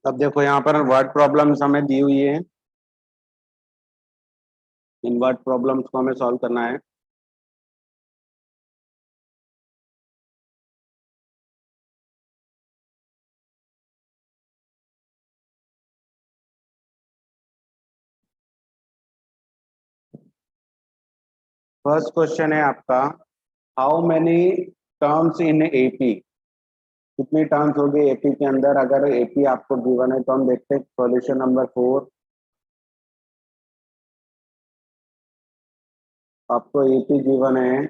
अब देखो यहाँ पर वर्ड प्रॉब्लम्स हमें दी हुई है। इन वर्ड प्रॉब्लम्स को हमें सॉल्व करना है। फर्स्ट क्वेश्चन है आपका, how many terms in AP. कितनी टर्म्स होगी एपी के अंदर? अगर एपी आपको गिवन है तो हम देखते हैं सॉल्यूशन नंबर 4। आपको एपी गिवन है,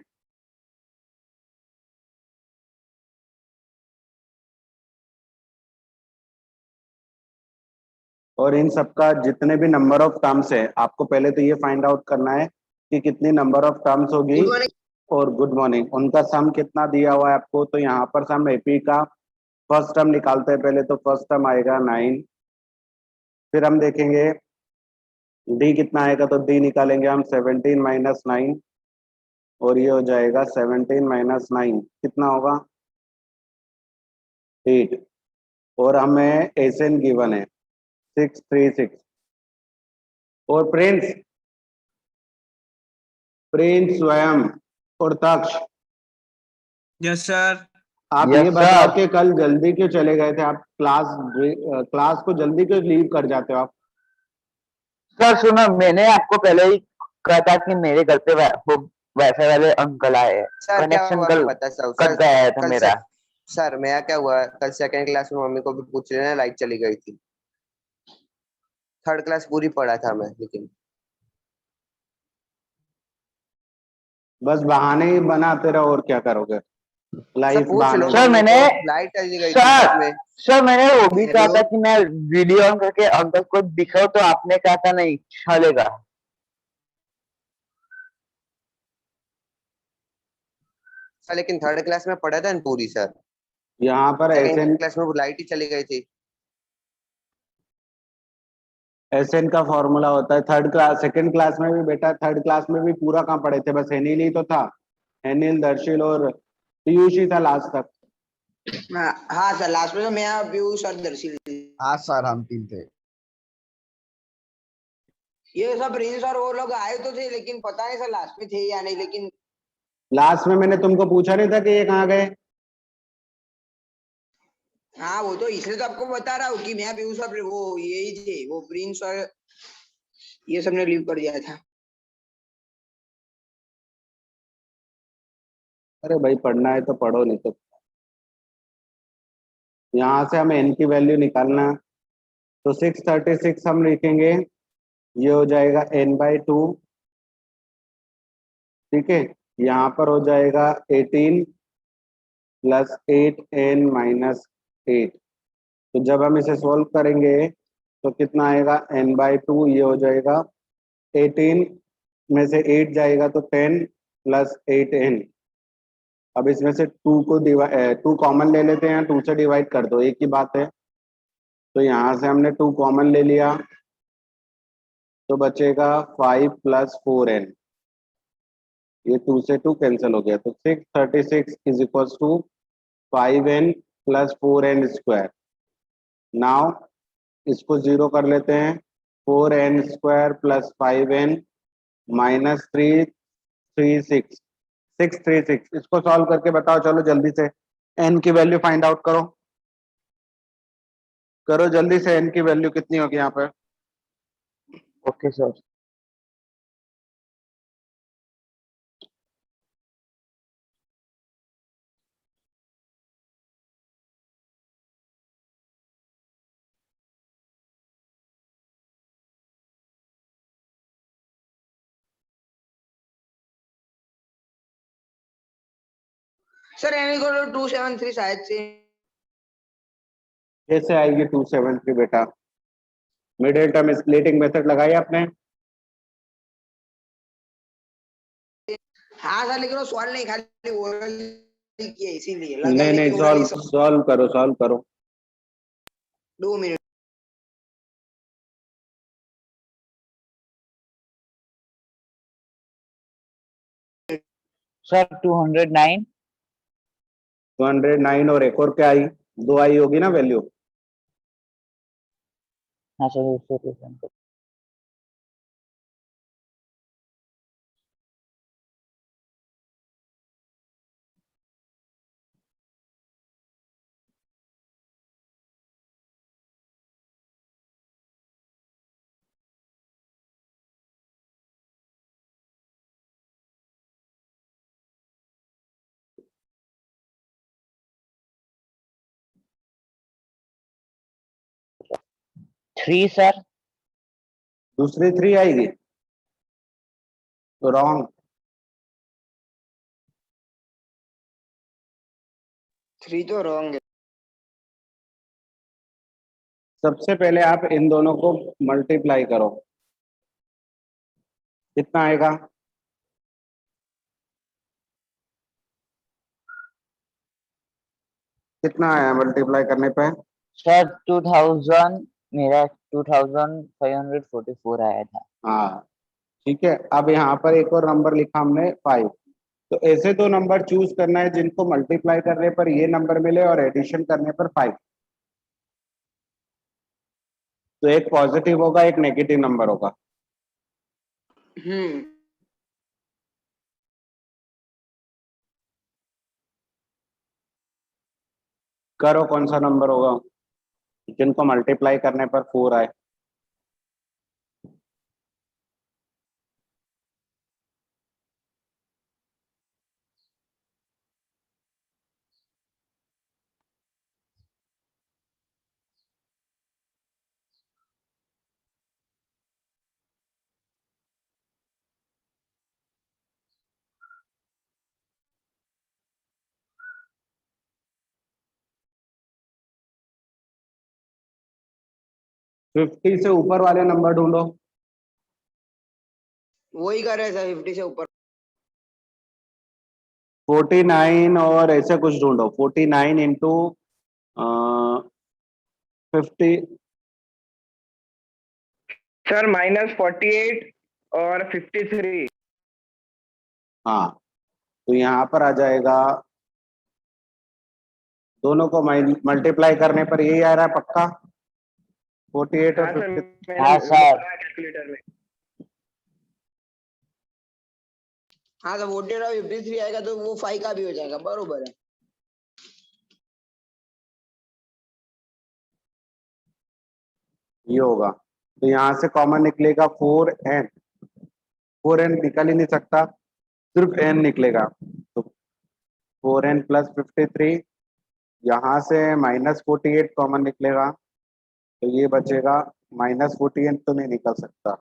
और इन सबका जितने भी नंबर ऑफ टर्म्स है आपको पहले तो ये फाइंड आउट करना है कि कितनी नंबर ऑफ टर्म्स होगी। Good morning. और गुड मॉर्निंग, उनका सम कितना दिया हुआ है आपको? तो यहाँ पर सम एपी का फर्स्ट टर्म निकालते हैं पहले, तो फर्स्ट टर्म आएगा 9। फिर हम देखेंगे डी कितना आएगा, तो डी निकालेंगे हम 17 माइनस 9, और ये हो जाएगा 17 माइनस 9 कितना होगा? 8। और हमें एसएन गिवन है 636। और प्रिंस प्रिंस स्वयं और तक्ष, यस सर। आप Yes, ये बताओ sir. कि कल जल्दी क्यों चले गए थे आप? क्लास को जल्दी क्यों लीव कर जाते हो आप? सर सुनो, मैंने आपको पहले ही कहा था कि मेरे घर पे वो वैसे वाले अंकल आए हैं। सर क्या कनेक्शन हुआ कल मैं बताता हूँ कट गया था कल मेरा। सर मेरा क्या हुआ, कल सेकंड क्लास में मम्मी को भी पूछ रहे हैं, लाइट चली गई थी। थर्ड क्लास पूरी पढ़ा था मैं, लेकिन बस बहाने ही बनाते रहो, और क्या करोगे? सर लाइफ पूछ लो बहाने। सर मम्मी मैंने को, लाइट चली गई थी सर रात में। सर मैंने वो भी कहा हेलो था कि मैं वीडियो ऑन करके अंकल को दिखाऊं, तो आपने कहा था नहीं चलेगा। सर, लेकिन थर्ड क्लास में पढ़ा था ना पूरी सर। यहाँ पर सेकंड एसएन क्लास में लाइट ही चली गई थी। एसएन का फॉर्मूला होता है थर्ड क्लास सेकंड क्लास में भी। बेटा थर्ड क्लास में भी पूरा कहाँ पढ़े थे? बस हेनिल ही तो था। हेनिल, दर्शिल और पीयूष ही था लास्ट तक। हाँ सर, लास्ट में तो मैं पीयूष और दर्शी। हाँ सर, हम 3 थे। ये सब प्रिंस और वो लोग आए तो थे, लेकिन पता नहीं सर लास्ट में थे या नहीं। लेकिन लास्ट में मैंने तुमको पूछा नहीं था कि ये कहाँ गए? हाँ, वो तो इसलिए तो आपको बता रहा हूँ कि मैं पीयूष और वो यही थे, वो प्रिंस और ये सबने लीव कर दिया था। अरे भाई पढ़ना है तो पढ़ो, नहीं तो यहाँ से हमें एन की वैल्यू निकालना है। तो 636 हम लिखेंगे, ये हो जाएगा n/2। ठीक है, यहाँ पर हो जाएगा 18 प्लस 8n-8। तो जब हम इसे सॉल्व करेंगे तो कितना आएगा? n/2, ये हो जाएगा 18 में से 8 जाएगा तो 10 प्लस 8n। अब इसमें से 2 कॉमन ले लेते हैं, 2 से डिवाइड कर दो, एक ही बात है। तो यहाँ से हमने 2 कॉमन ले लिया, तो बचेगा 5 प्लस 4n। ये 2 से 2 कैंसिल हो गया, तो 636 is equal to 5n plus 4n square. Now इसको जीरो कर लेते हैं। 4n square plus 5n minus 636। इसको सॉल्व करके बताओ, चलो जल्दी से n की वैल्यू फाइंड आउट करो। करो जल्दी से, n की वैल्यू कितनी होगी यहाँ पर? Okay sir. Sir n equal to 273 शायद से। कैसे आएगी 273 बेटा? मिडिल टर्म स्प्लिटिंग मेथड लगाई आपने? हाँ सर, लेकिन वो सॉल्व नहीं, खाली ओरल किया इसीलिए लगाई, नहीं नहीं, लेकिन ओरल सॉल्व सॉल्व करो, सॉल्व करो। 2 मिनट। सर 209। 209 और एक और क्या आई? 2 आई होगी ना वैल्यू? हाँ सर दूसरे क्वेश्चन को। Three sir. दूसरी 3 आएगी तो रॉन्ग। 3 तो रॉन्ग है। सबसे पहले आप इन दोनों को मल्टीप्लाई करो, कितना आएगा? कितना आया मल्टीप्लाई करने पे? सर 2000 मेरा 2544 आया था। हाँ ठीक है। अब यहाँ पर एक और नंबर लिखा हमने 5। तो ऐसे दो नंबर चूज करना है जिनको मल्टीप्लाई करने पर ये नंबर मिले और एडिशन करने पर 5। तो एक पॉजिटिव होगा, एक नेगेटिव नंबर होगा। हम्म। करो कौन सा नंबर होगा जिनको मल्टीप्लाई करने पर 4 आए? फिफ्टी से ऊपर वाले नंबर ढूंढो। वही कर रहे हैं सर 50 से ऊपर। 49 और ऐसे कुछ ढूंढो। 49 इंटू 50। सर -48 और 53। हाँ तो यहाँ पर आ जाएगा, दोनों को मल्टीप्लाई करने पर यही आ रहा है पक्का, 48 हाँ और सर 50। मैंने हाँ सर। कैलकुलेटर में। हाँ तो 48 और 53 आएगा तो वो 5 का भी हो जाएगा, बरोबर है। ये होगा तो यहाँ से कॉमन निकलेगा 4n। 4n निकल ही नहीं सकता, सिर्फ n निकलेगा। तो 4n प्लस 53, यहाँ से -48 कॉमन निकलेगा तो ये बचेगा। -48 तो नहीं निकल सकता।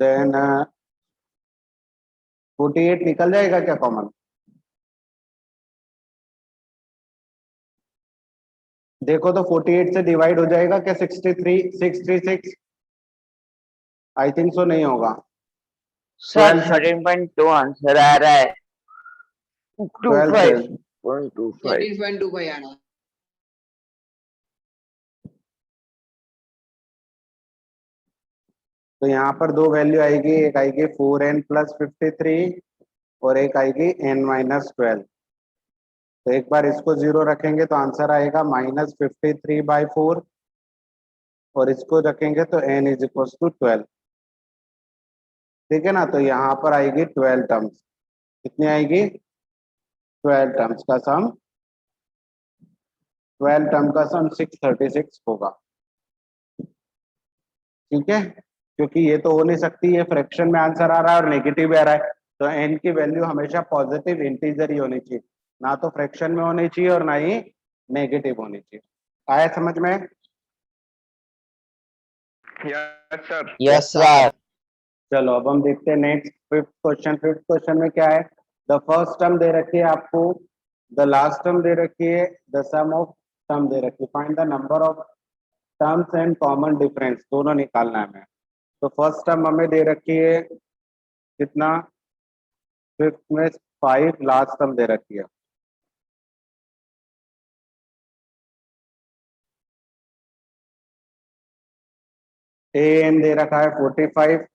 देन 48 निकल जाएगा क्या कॉमन? देखो तो 48 से डिवाइड हो जाएगा क्या 636? आई थिंक सो नहीं होगा। सर 12 13.2 आंसर आ रहा है। 12 से 25.25। 13.25 आना। तो यहाँ पर दो वैल्यू आएगी, एक आएगी 4n प्लस 53 और एक आएगी n-12। तो एक बार इसको 0 रखेंगे तो आंसर आएगा -53/4 और इसको रखेंगे तो n इज इक्वल टू 12। ठीक है ना? तो यहाँ पर आएगी 12 टर्म्स। कितनी आएगी? 12 टर्म्स का सम। 12 टर्म का सम 636 होगा। ठीक है, क्योंकि ये तो हो नहीं सकती, ये फ्रैक्शन में आंसर आ रहा है और नेगेटिव आ रहा है, तो n की वैल्यू हमेशा पॉजिटिव इंटीजर ही होनी चाहिए, ना तो फ्रैक्शन में होनी चाहिए और ना ही नेगेटिव होनी चाहिए। आया समझ में? Yes sir. Yes sir. चलो अब हम देखते हैं next fifth question. Fifth question में क्या है? द फर्स्ट टर्म दे रखी है आपको, द लास्ट टर्म दे रखी है, द सम ऑफ टर्म दे रखी है। Find the number of terms and common difference, दोनों निकालना है हमें। तो फर्स्ट टर्म हमें दे रखी है कितना? फिफ्थ में 5, लास्ट टर्म दे रखी है। ए एन दे रखा है 45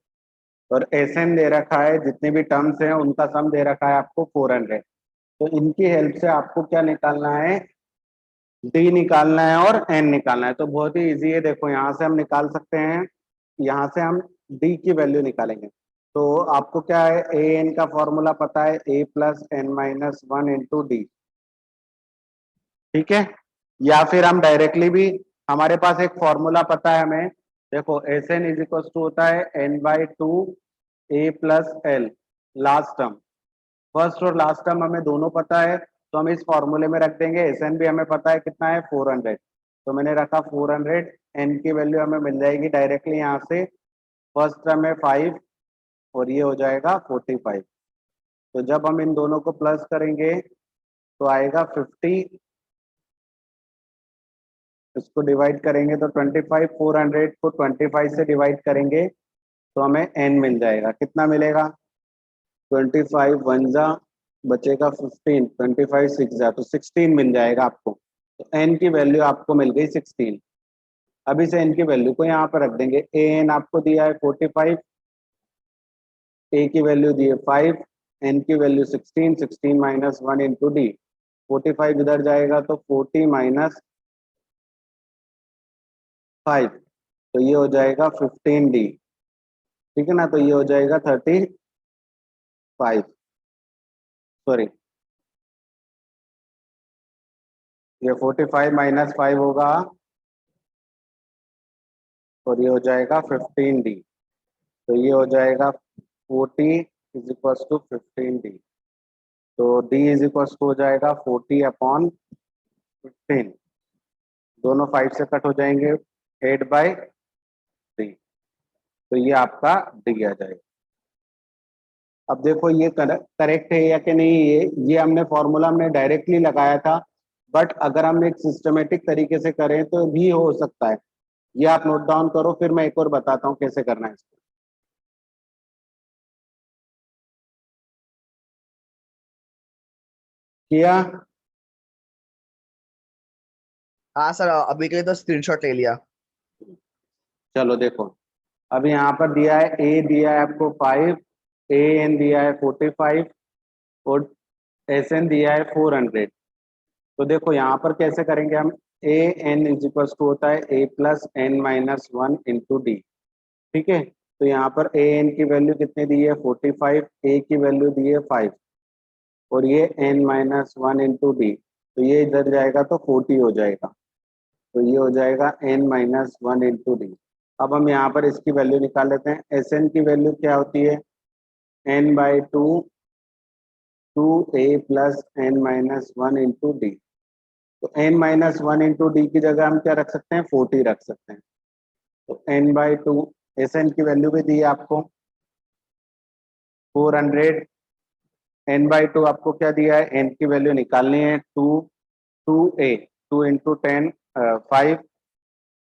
और एस एन दे रखा है, जितने भी टर्म्स हैं उनका सम दे रखा है आपको 400। तो इनकी हेल्प से आपको क्या निकालना है? डी निकालना है और एन निकालना है, तो बहुत ही इजी है। देखो यहाँ से हम निकाल सकते हैं, यहाँ से हम डी की वैल्यू निकालेंगे। तो आपको क्या है, ए एन का फॉर्मूला पता है, A plus N minus one into D, ठीक है। या फिर हम डायरेक्टली भी, हमारे पास एक फॉर्मूला पता है हमें, देखो S N is equal to होता है N by two A plus l, last term, first और लास्ट टर्म हमें दोनों पता है, तो हम इस फॉर्मूले में रख देंगे। एस एन भी हमें पता है कितना है, 400, तो मैंने रखा 400, एन की वैल्यू हमें मिल जाएगी डायरेक्टली यहाँ से, फर्स्ट टर्म है 5 और ये हो जाएगा 45। तो जब हम इन दोनों को प्लस करेंगे तो आएगा 50, इसको डिवाइड करेंगे तो 25, 400 को 25 से डिवाइड करेंगे तो हमें एन मिल जाएगा। कितना मिलेगा, 25 वन जा, बचेगा 15, 25 सिक्स जा, तो 16 मिल जाएगा आपको। तो एन की वैल्यू आपको मिल गई 16। अभी से एन की वैल्यू को यहाँ पर रख देंगे। ए एन आपको दिया है 45, ए की वैल्यू दी है 5, एन की value 16, 16 minus one into D, 45 इधर जाएगा तो 40 माइनस 5, तो ये हो जाएगा 15D, ठीक है ना। तो ये हो जाएगा 35, सॉरी ये 45 माइनस 5 होगा और ये हो जाएगा 15D, तो ये हो जाएगा 40 इज इक्वल टू 15D, तो D इज इक्वल टू हो जाएगा 40 अपॉन 15, दोनों 5 से कट हो जाएंगे, 8/3, तो ये आपका D आ जाएगा। अब देखो ये करेक्ट है या कि नहीं, ये हमने फॉर्मूला हमने डायरेक्टली लगाया था, बट अगर हम एक सिस्टमेटिक तरीके से करें तो भी हो सकता है। ये आप नोट डाउन करो, फिर मैं एक और बताता हूँ कैसे करना है इसको। किया? हाँ सर, अभी के लिए तो स्क्रीनशॉट ले लिया। चलो देखो, अब यहाँ पर दिया है, ए दिया है आपको 5, ए एन दिया है 45 और एस एन दिया है 400। तो देखो यहाँ पर कैसे करेंगे हम, A N is equal to होता है A plus N minus one into D, ठीक है। तो यहाँ पर ए एन की वैल्यू कितनी दी है, 45, ए की वैल्यू दी है 5 और ये n minus one into D, तो ये इधर जाएगा तो 40 हो जाएगा, तो ये हो जाएगा n minus one into d. अब हम यहाँ पर इसकी वैल्यू निकाल लेते हैं। एस एन की वैल्यू क्या होती है, N by two A plus N minus one into D, तो N minus one into D की जगह हम क्या रख सकते हैं, 40 रख सकते हैं। तो n by two, S n की वैल्यू भी दी है आपको 400, एन बाई टू आपको क्या दिया है, एन की वैल्यू निकालनी है 2 two into 10 5,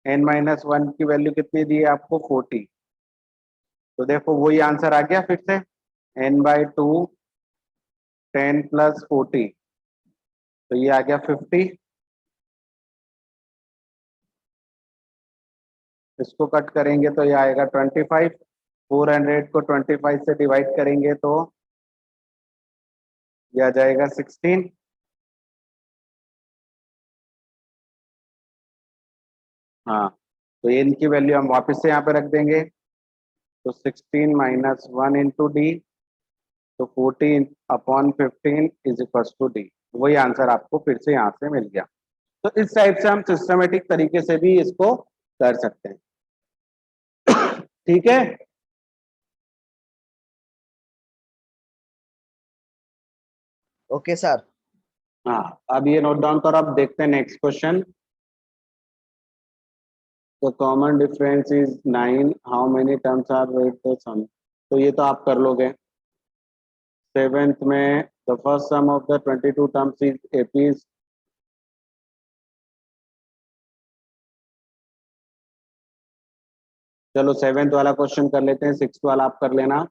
n minus one की वैल्यू कितनी दी है आपको 40, तो देखो वही आंसर आ गया फिर से, एन बाई टू 10 प्लस 40, तो ये आ गया 50। इसको कट करेंगे तो ये आएगा 25, 400 को 25 से डिवाइड करेंगे तो ये आ जाएगा 16, हाँ। तो इनकी वैल्यू हम वापस से यहाँ पे रख देंगे, तो 16 माइनस वन इंटू डी, तो 14 upon 15 is equal to d, वही आंसर आपको फिर से यहाँ से मिल गया। तो इस टाइप से हम सिस्टमेटिक तरीके से भी इसको कर सकते हैं, ठीक है। Okay sir. हाँ, अब ये नोट डाउन करो। अब देखते हैं next question. The common difference is 9. How many terms are with the sum? तो ये तो आप कर लोगे। 7th में the first sum of the 22 terms is AP's. चलो 7th वाला क्वेश्चन कर लेते हैं, 6th वाला आप कर लेना।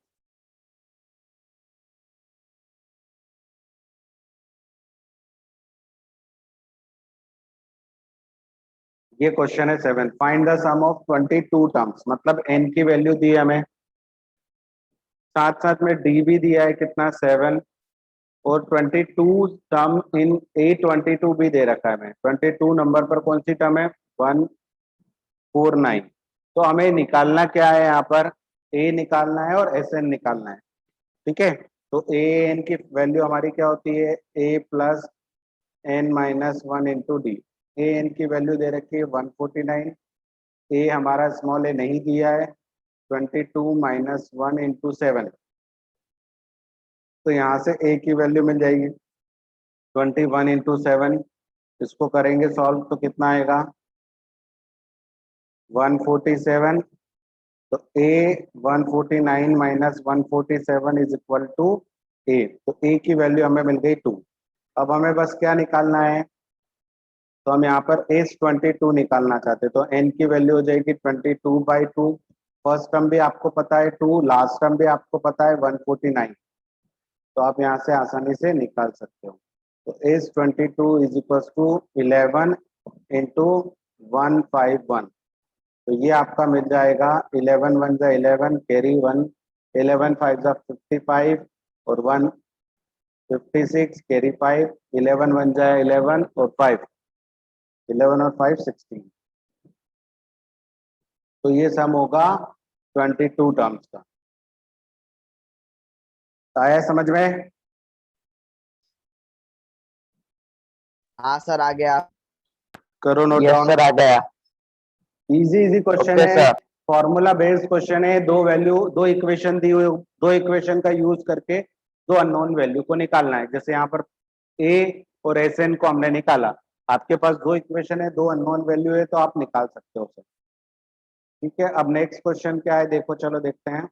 ये क्वेश्चन है 7th, find the sum of 22 terms, मतलब n की वैल्यू दी है हमें, साथ साथ में d भी दिया है कितना 7, और 22 टर्म इन A22 भी दे रखा है। मैं 22 नंबर पर कौन सी टर्म है? 149। तो हमें निकालना क्या है? यहाँ पर A निकालना है और SN निकालना है। ठीक है, तो AN की वैल्यू हमारी क्या होती है? A plus N minus 1 into D. AN की वैल्यू दे रखी है 149। A हमारा स्मॉल a नहीं दिया है, 22 माइनस 1 इंटू 7। तो यहाँ से A की वैल्यू मिल जाएगी 21 इंटू 7। इसको करेंगे सॉल्व तो कितना आएगा? 147। तो A 149 minus 147 is equal to A। तो A की वैल्यू हमें मिल गई 2। अब हमें बस क्या निकालना है? तो हम यहाँ पर S22 निकालना चाहते हैं। तो N की वैल्यू हो जाएगी 22/2। फर्स्ट टर्म भी आपको पता है 2, लास्ट टर्म भी आपको पता है 149। तो आप यहाँ से आसानी से निकाल सकते हो। तो S22 is equal to 11 into 151। तो ये आपका मिल जाएगा 11 1 जा 11, कैरी 1, 11 5 जा 55 और 1 56, कैरी 5, 11 1 जा 11 और 5, 11 और 5 16। तो ये सम होगा 22 टर्म्स का। तो आया समझ में? हाँ सर आ गया। करो नोट यस डाउन। सर, आ गया। इजी क्वेश्चन ओके है, सर। फॉर्मूला बेस्ड क्वेश्चन है। दो इक्वेशन दी हुई, दो इक्वेशन का यूज करके दो अननोन वैल्यू को निकालना है। जैसे यहाँ पर ए और एस एन को हमने निकाला। आपके पास दो इक्वेशन है, दो अननोन वैल्यू है, तो आप निकाल सकते हो उसे। ठीक है, अब नेक्स्ट क्वेश्चन क्या है देखो, चलो देखते हैं।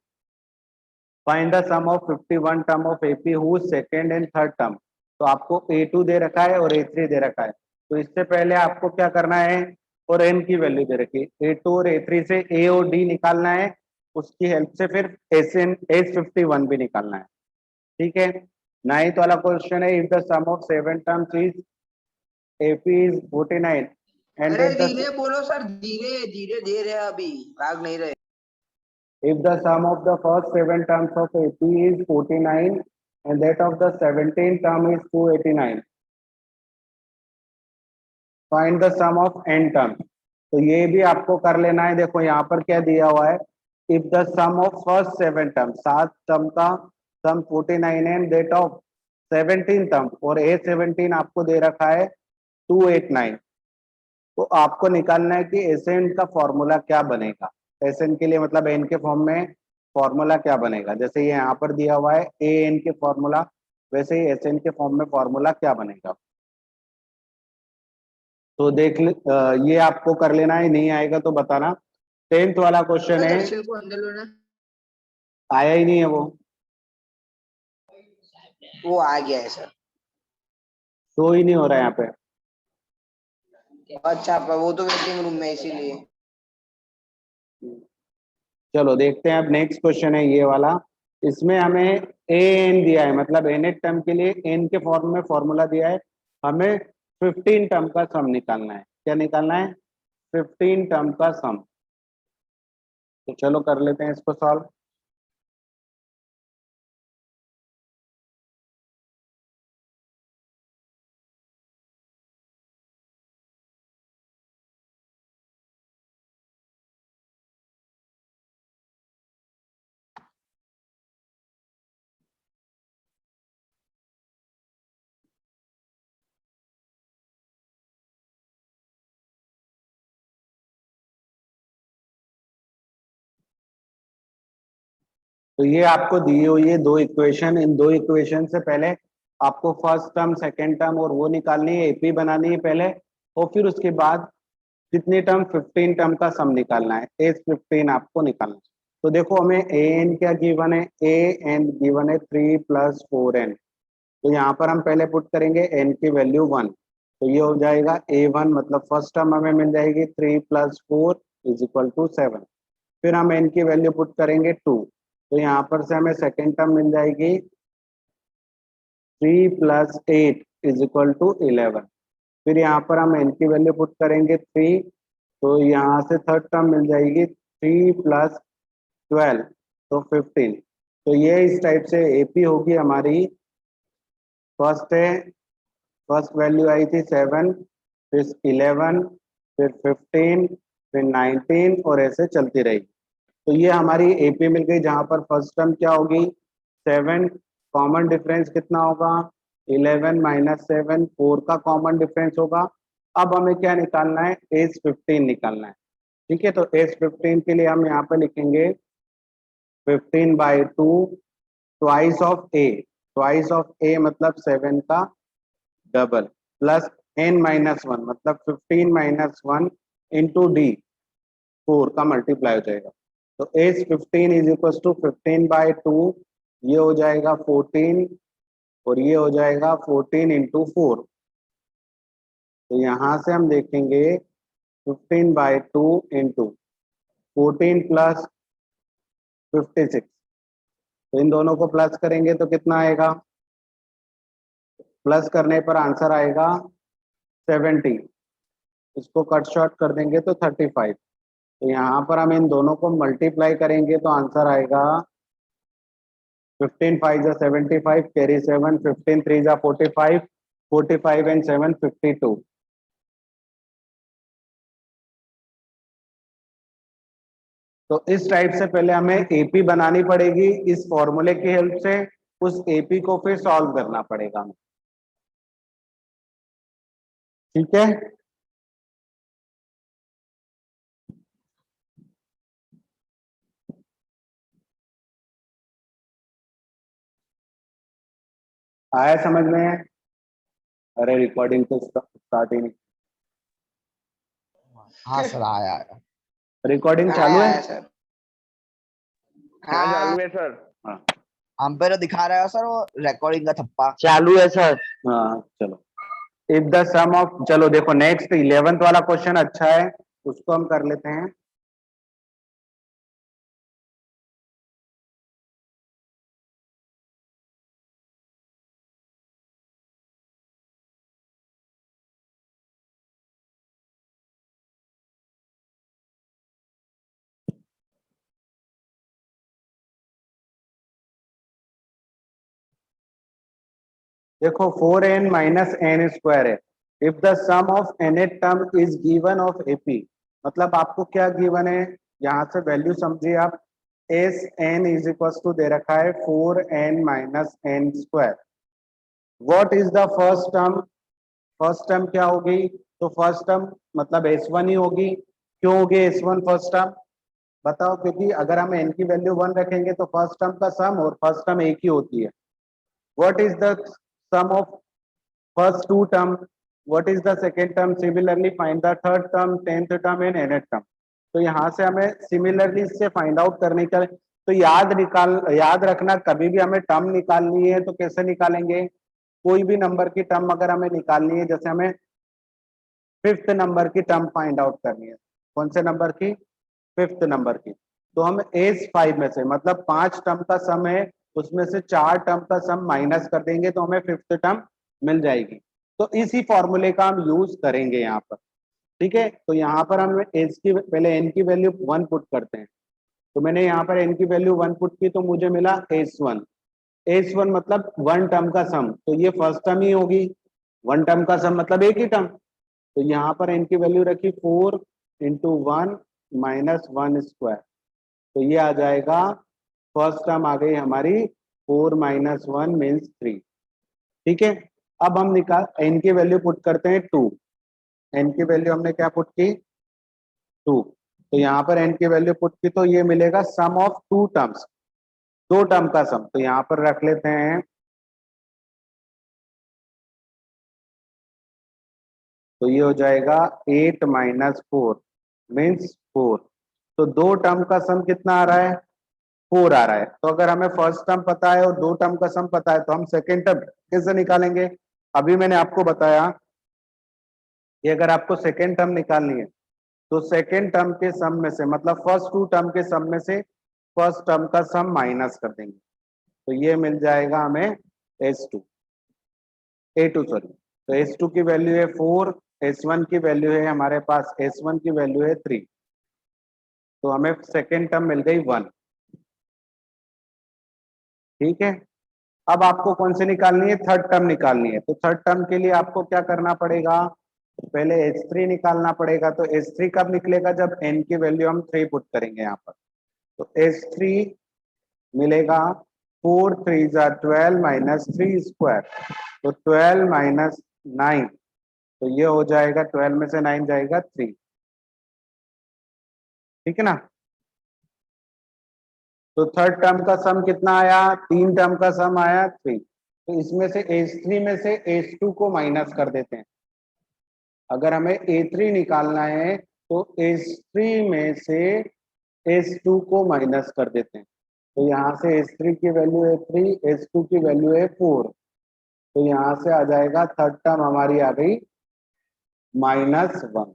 Find the sum of 51 term of AP who second and third term. तो आपको A2 दे रखा है और A3 दे रखा है। तो इससे पहले आपको क्या करना है? और N की वैल्यू दे रखी है। A2 और A3 से A और D निकालना है। उसकी हेल्प से फिर S51 भी निकालना है। ठीक है, 9th वाला क्वेश्चन है, if the sum of 7 terms is AP is 49 and अरे इफ धीरे द बोलो सर, धीरे धीरे दे रहे हैं, अभी भाग नहीं रहे। if the sum of the first 7 terms of AP is 49 and that of the 17th term is 289, find the sum of n terms। तो ये भी आपको कर लेना है। देखो यहाँ पर क्या दिया हुआ है, if the sum of first 7 terms, 7 term का सम 49 and that of 17 टर्म, और A17 आपको दे रखा है 289। तो आपको निकालना है कि एसएन का फॉर्मूला क्या बनेगा। एसएन के लिए मतलब एन के फॉर्म में फॉर्मूला क्या बनेगा। जैसे ये यहाँ पर दिया हुआ है ए एन के फॉर्मूला, वैसे ही एसएन के फॉर्म में फॉर्मूला क्या बनेगा। तो ये आपको कर लेना है, नहीं आएगा तो बताना। 10th वाला क्वेश्चन है, दर्शन को अंदर लो ना। आया ही नहीं है वो आ गया है सर। शो ही नहीं हो रहा है यहाँ पे। अच्छा, पर वो तो वेटिंग रूम में, इसीलिए। चलो देखते हैं, अब नेक्स्ट क्वेश्चन है ये वाला। इसमें हमें ए एन दिया है, मतलब एन एट टर्म के लिए एन के फॉर्म में फॉर्मूला दिया है। हमें 15 टर्म का सम निकालना है। क्या निकालना है? 15 टर्म का सम। तो चलो कर लेते हैं इसको सॉल्व। तो ये आपको दी हुई है दो इक्वेशन। इन दो इक्वेशन से पहले आपको फर्स्ट टर्म, सेकेंड टर्म और वो निकालनी है, एपी बनानी है पहले, और फिर उसके बाद कितनी टर्म? 15 टर्म का सम निकालना है। एस 15 आपको निकालना है। तो देखो हमें ए एन क्या गिवन है? ए एन गिवन है 3 + 4n। तो यहाँ पर हम पहले पुट करेंगे एन की वैल्यू 1। तो ये हो जाएगा A1, मतलब फर्स्ट टर्म हमें मिल जाएगी 3 + 4 = 7। फिर हम एन की वैल्यू पुट करेंगे 2। तो यहाँ पर से हमें सेकेंड टर्म मिल जाएगी 3 + 8 = 11। फिर यहाँ पर हम एन की वैल्यू पुट करेंगे 3। तो यहाँ से थर्ड टर्म मिल जाएगी 3 + 12, तो 15। तो ये इस टाइप से एपी होगी हमारी फर्स्ट वैल्यू आई थी 7, फिर 11, फिर 15, फिर 19 और ऐसे चलती रही। तो ये हमारी एपी मिल गई, जहां पर फर्स्ट टर्म क्या होगी 7, कॉमन डिफरेंस कितना होगा 11 माइनस 7, 4 का कॉमन डिफरेंस होगा। अब हमें क्या निकालना है, एज 15 निकालना है। ठीक है, तो एज 15 के लिए हम यहाँ पे लिखेंगे 15/2 twice of A. Twice of A मतलब 7 का डबल, प्लस n-1 मतलब 15-1 इंटू डी, 4 का मल्टीप्लाई हो जाएगा। तो एज 15 इज इक्वल टू 15/2, ये हो जाएगा 14 और ये हो जाएगा 14 इंटू 4। तो यहाँ से हम देखेंगे 15/2 इंटू 14 प्लस 56, तो इन दोनों को प्लस करेंगे तो कितना आएगा, प्लस करने पर आंसर आएगा 70, इसको कट शॉर्ट कर देंगे तो 35। तो यहाँ पर हम इन दोनों को मल्टीप्लाई करेंगे तो आंसर आएगा 15 5 75, कैरी 7, 15 3 45, 45 and 7 52। तो इस टाइप से पहले हमें एपी बनानी पड़ेगी, इस फॉर्मूले की हेल्प से उस एपी को फिर सॉल्व करना पड़ेगा हमें। ठीक है, आया समझ में? अरे रिकॉर्डिंग तो स्टार्ट ही नहीं, हाँ सर आया आया। रिकॉर्डिंग चालू है? सर। हाँ चालू है सर। हाँ हम पे तो दिखा रहा है सर वो रिकॉर्डिंग का थप्पा। चालू है सर। हाँ चलो, इफ द सम ऑफ, चलो देखो नेक्स्ट 11th वाला क्वेश्चन अच्छा है, उसको हम कर लेते हैं। देखो 4n माइनस एन स्क्वायर है, if the sum of n a term is given of AP, मतलब आपको क्या गिवन है, यहाँ से वैल्यू समझिए आप, S N is equal to दे रखा है 4n minus N square. What is the first term? First term क्या होगी, तो फर्स्ट टर्म मतलब S1 ही होगी। क्यों होगी S1 फर्स्ट टर्म, बताओ? क्योंकि अगर हम n की वैल्यू 1 रखेंगे तो फर्स्ट टर्म का सम और फर्स्ट टर्म एक ही होती है। What is the sum of first two term, what is the second term, similarly find the third term, 10th term and nth term। तो यहाँ से हमें सिमिलरली इससे फाइंड आउट करने का, तो याद रखना, कभी भी हमें टर्म निकालनी है तो कैसे निकालेंगे, कोई भी नंबर की टर्म अगर हमें निकालनी है, जैसे हमें 5th नंबर की टर्म फाइंड आउट करनी है, कौन से नंबर की, 5th नंबर की, तो हम एज 5 में से, मतलब 5 टर्म का सम है, उसमें से 4 टर्म का सम माइनस कर देंगे तो हमें 5th टर्म मिल जाएगी। तो इसी फॉर्मूले का हम यूज करेंगे यहाँ पर। ठीक है, तो यहाँ पर हम एज की पहले एन की वैल्यू 1 पुट करते हैं, तो मैंने यहाँ पर एन की वैल्यू 1 पुट की तो मुझे मिला S1। S1 मतलब 1 टर्म का सम, तो ये फर्स्ट टर्म ही होगी, 1 टर्म का सम मतलब एक ही टर्म। तो यहाँ पर एन की वैल्यू रखी 4 इंटू 1 माइनस 1 स्क्वायर, तो ये आ जाएगा, फर्स्ट टर्म आ गई हमारी 4 माइनस 1 मीन्स 3। ठीक है, अब हम निकाल एन की वैल्यू पुट करते हैं 2। एन की वैल्यू हमने क्या पुट की, 2। तो यहाँ पर एन की वैल्यू पुट की तो ये मिलेगा सम ऑफ 2 टर्म्स, 2 टर्म का सम। तो यहाँ पर रख लेते हैं, तो ये हो जाएगा 8 माइनस 4 मीन्स 4। तो 2 टर्म का सम कितना आ रहा है, 4 आ रहा है। तो अगर हमें फर्स्ट टर्म पता है और 2 टर्म का सम पता है तो हम सेकेंड टर्म कैसे निकालेंगे? अभी मैंने आपको बताया कि अगर आपको सेकेंड टर्म निकालनी है तो सेकेंड टर्म के सम में से, मतलब फर्स्ट 2 टर्म के सम में से फर्स्ट टर्म का सम माइनस कर देंगे, तो ये मिल जाएगा हमें S2 A2 सॉरी। तो S2 की वैल्यू है 4, S1 की वैल्यू है हमारे पास, S1 की वैल्यू है 3, तो हमें सेकेंड टर्म मिल गई 1। ठीक है, अब आपको कौन सी निकालनी है, थर्ड टर्म निकालनी है। तो थर्ड टर्म के लिए आपको क्या करना पड़ेगा, पहले H3 निकालना पड़ेगा। तो H3 कब निकलेगा, जब n की वैल्यू हम 3 पुट करेंगे यहाँ पर। तो H3 मिलेगा 4 3 जा 12 माइनस 3 स्क्वायर, तो 12 माइनस 9, तो ये हो जाएगा 12 में से 9 जाएगा 3, ठीक है ना। तो थर्ड टर्म का सम कितना आया, 3 टर्म का सम आया 3। तो इसमें से H3 में से H2 को माइनस कर देते हैं। अगर हमें A3 निकालना है तो H3 में से H2 को माइनस कर देते हैं। तो यहाँ से H3 की वैल्यू है 3, H2 की वैल्यू है 4, तो यहाँ से आ जाएगा थर्ड टर्म हमारी आ गई -1।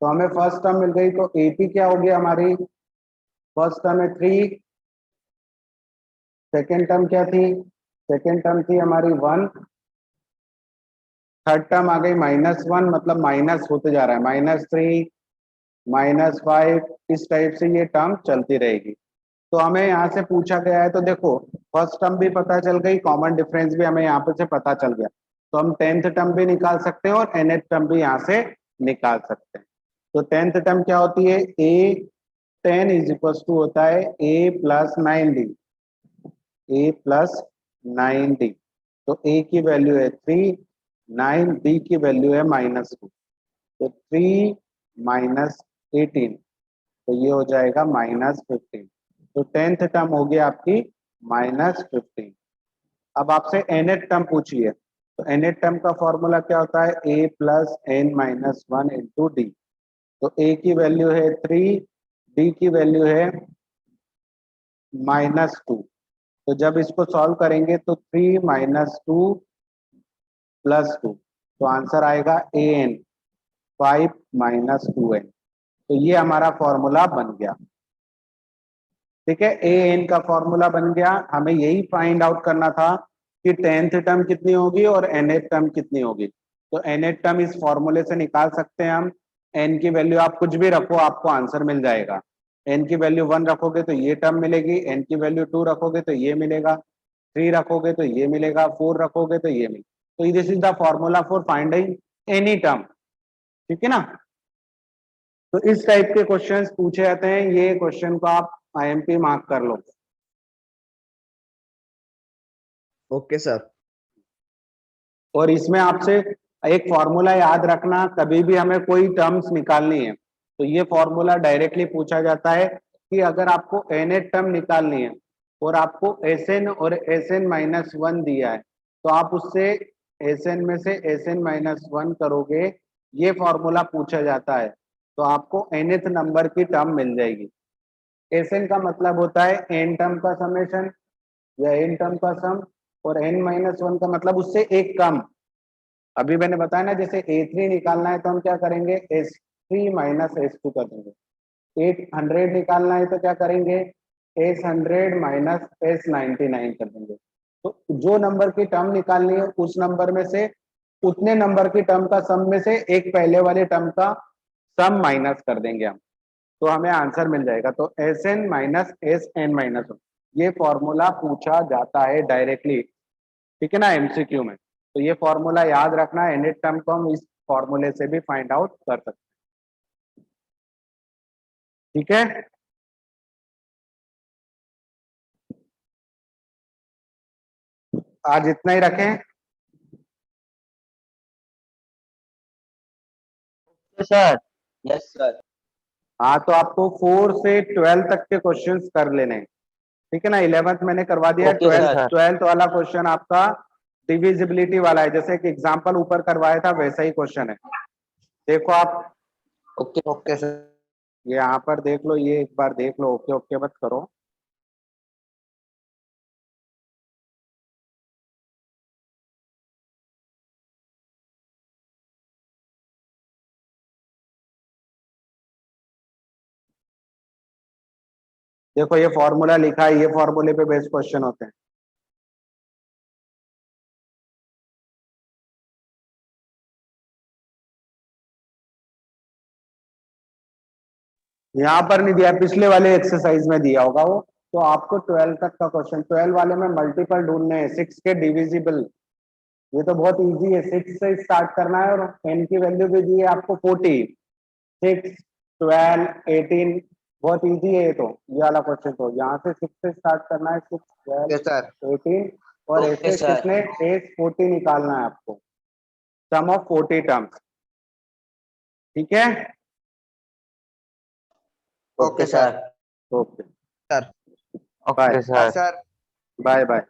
तो हमें फर्स्ट टर्म मिल गई। तो AP क्या हो गया हमारी, फर्स्ट टर्म है 3, सेकेंड टर्म क्या थी, सेकेंड टर्म थी हमारी 1, थर्ड टर्म आ गई -1, मतलब माइनस होते जा रहा है, -3 -5, इस टाइप से ये टर्म चलती रहेगी। तो हमें यहाँ से पूछा गया है, तो देखो फर्स्ट टर्म भी पता चल गई, कॉमन डिफरेंस भी हमें यहाँ पे से पता चल गया। तो हम 10th टर्म भी निकाल सकते हैं और nth टर्म भी यहाँ से निकाल सकते हैं। तो 10th टर्म क्या होती है, A10 इज इक्वल टू होता है A plus 9D, A plus 9D। तो A की वैल्यू है 3, 9D की वैल्यू है -2, तो 3 माइनस 18, तो ये हो जाएगा -15। तो 10th टर्म हो गया आपकी -15। अब आपसे nth टर्म पूछिए, तो nth टर्म का फॉर्मूला क्या होता है, A plus n minus 1 into D. तो A की वैल्यू है 3, D की वैल्यू है -2। तो जब इसको सॉल्व करेंगे तो 3 माइनस 2 प्लस 2, तो आंसर आएगा AN 5 माइनस 2n। तो ये हमारा फॉर्मूला बन गया, ठीक है। AN का फॉर्मूला बन गया। हमें यही फाइंड आउट करना था कि 10th टर्म कितनी होगी और nth टर्म कितनी होगी। तो nth टर्म इस फॉर्मूले से निकाल सकते हैं हम। n की वैल्यू आप कुछ भी रखो, आपको आंसर मिल जाएगा। n की वैल्यू 1 रखोगे तो ये टर्म मिलेगी, n की वैल्यू 2 रखोगे तो ये मिलेगा, 3 रखोगे तो ये मिलेगा, 4 रखोगे तो ये मिलेगा। तो this is the formula for finding any term, ठीक है ना। तो इस टाइप के क्वेश्चंस पूछे जाते हैं। ये क्वेश्चन को आप IMP मार्क कर लो। Okay sir. और इसमें आपसे एक फॉर्मूला याद रखना, कभी भी हमें कोई टर्म्स निकालनी है तो ये फॉर्मूला डायरेक्टली पूछा जाता है कि अगर आपको nth टर्म निकालनी है और आपको Sn और Sn माइनस 1 दिया है, तो आप उससे Sn में से Sn माइनस 1 करोगे, ये फॉर्मूला पूछा जाता है, तो आपको nth नंबर की टर्म मिल जाएगी। Sn का मतलब होता है n टर्म का समेशन या n टर्म का सम, और n माइनस 1 का मतलब उससे एक कम। अभी मैंने बताया ना, जैसे A3 निकालना है तो हम क्या करेंगे, S3 माइनस S2 कर देंगे। 800 निकालना है तो क्या करेंगे, S100 माइनस S99 कर देंगे। तो जो नंबर की टर्म निकालनी है उस नंबर में से उतने नंबर की टर्म का सम में से एक पहले वाले टर्म का सम माइनस कर देंगे हम, तो हमें आंसर मिल जाएगा। तो Sn माइनस Sn माइनस 1, ये फॉर्मूला पूछा जाता है डायरेक्टली, ठीक है ना, MCQ में। तो ये फॉर्मूला याद रखना, nth टर्म को हम इस फॉर्मूले से भी फाइंड आउट कर सकते हैं, ठीक है। आज इतना ही रखें। तो सर यस सर। हाँ, तो आपको 4 से 12 तक के क्वेश्चंस कर लेने हैं, ठीक है ना। 11th मैंने करवा दिया, ओके 12th सर। 12th वाला क्वेश्चन आपका डिविजिबिलिटी वाला है, जैसे एक एग्जांपल ऊपर करवाया था वैसा ही क्वेश्चन है। देखो आप ओके सर। ये यहाँ पर देख लो, ये एक बार देख लो, ओके ओके मत करो। देखो ये फॉर्मूला लिखा है, ये फॉर्मूले पे बेस्ड क्वेश्चन होते हैं। यहाँ पर नहीं दिया, पिछले वाले एक्सरसाइज में दिया होगा वो, तो आपको 12 तक का क्वेश्चन, 12 वाले में मल्टीपल ढूंढने हैं, 6 के डिविजिबल। ये तो बहुत इजी है, 6 से स्टार्ट करना है और n की वैल्यू भी दी है आपको 40, 6, 12, 18, बहुत इजी है ये तो, ये वाला क्वेश्चन तो यहाँ से 6 से स्टार्ट करना है, 6, 12, यस सर 18 और Okay, ऐसे sir. कितने एज 40 निकालना है आपको, सम ऑफ 40 टर्म्स। ठीक है, Okay, sir. Okay sir okay sir sir bye bye.